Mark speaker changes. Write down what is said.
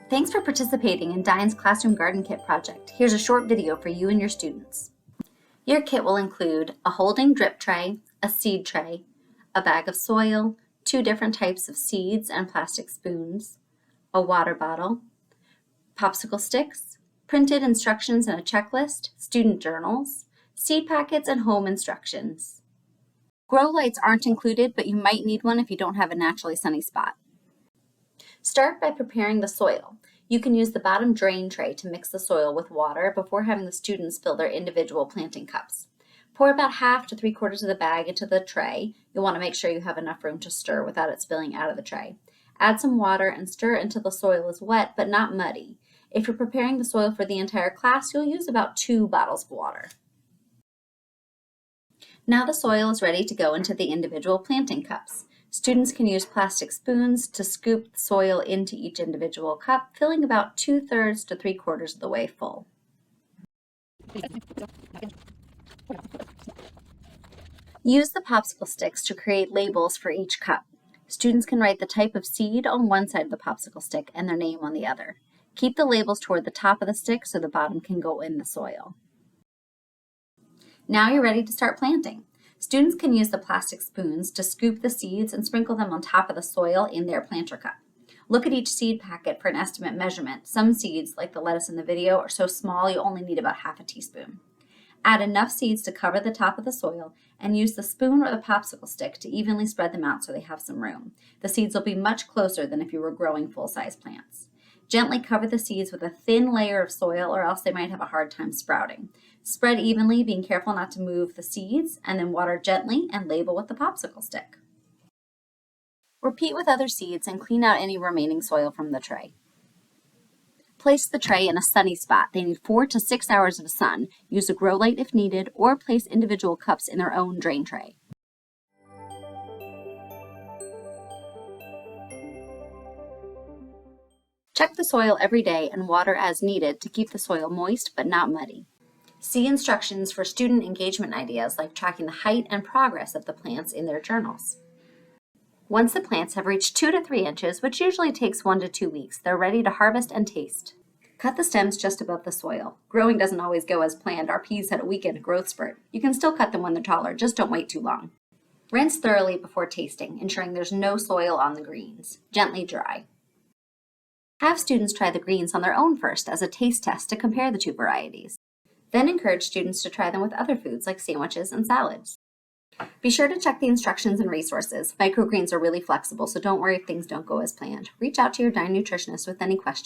Speaker 1: Thanks for participating in Dine's Classroom Garden Kit project. Here's a short video for you and your students. Your kit will include a holding drip tray, a seed tray, a bag of soil, 2 different types of seeds and plastic spoons, a water bottle, popsicle sticks, printed instructions and a checklist, student journals, seed packets, and home instructions. Grow lights aren't included, but you might need one if you don't have a naturally sunny spot. Start by preparing the soil. You can use the bottom drain tray to mix the soil with water before having the students fill their individual planting cups. Pour about half to 3/4 of the bag into the tray. You'll want to make sure you have enough room to stir without it spilling out of the tray. Add some water and stir until the soil is wet but not muddy. If you're preparing the soil for the entire class, you'll use about 2 bottles of water. Now the soil is ready to go into the individual planting cups. Students can use plastic spoons to scoop the soil into each individual cup, filling about 2/3 to 3/4 of the way full. Use the popsicle sticks to create labels for each cup. Students can write the type of seed on one side of the popsicle stick and their name on the other. Keep the labels toward the top of the stick so the bottom can go in the soil. Now you're ready to start planting. Students can use the plastic spoons to scoop the seeds and sprinkle them on top of the soil in their planter cup. Look at each seed packet for an estimate measurement. Some seeds, like the lettuce in the video, are so small you only need about half a teaspoon. Add enough seeds to cover the top of the soil and use the spoon or the popsicle stick to evenly spread them out so they have some room. The seeds will be much closer than if you were growing full-size plants. Gently cover the seeds with a thin layer of soil or else they might have a hard time sprouting. Spread evenly, being careful not to move the seeds, and then water gently and label with the popsicle stick. Repeat with other seeds and clean out any remaining soil from the tray. Place the tray in a sunny spot. They need 4 to 6 hours of sun. Use a grow light if needed, or place individual cups in their own drain tray. Check the soil every day and water as needed to keep the soil moist but not muddy. See instructions for student engagement ideas like tracking the height and progress of the plants in their journals. Once the plants have reached 2 to 3 inches, which usually takes 1 to 2 weeks, they're ready to harvest and taste. Cut the stems just above the soil. Growing doesn't always go as planned. Our peas had a weekend growth spurt. You can still cut them when they're taller, just don't wait too long. Rinse thoroughly before tasting, ensuring there's no soil on the greens. Gently dry. Have students try the greens on their own first as a taste test to compare the 2 varieties. Then encourage students to try them with other foods like sandwiches and salads. Be sure to check the instructions and resources. Microgreens are really flexible, so don't worry if things don't go as planned. Reach out to your Dine nutritionist with any questions.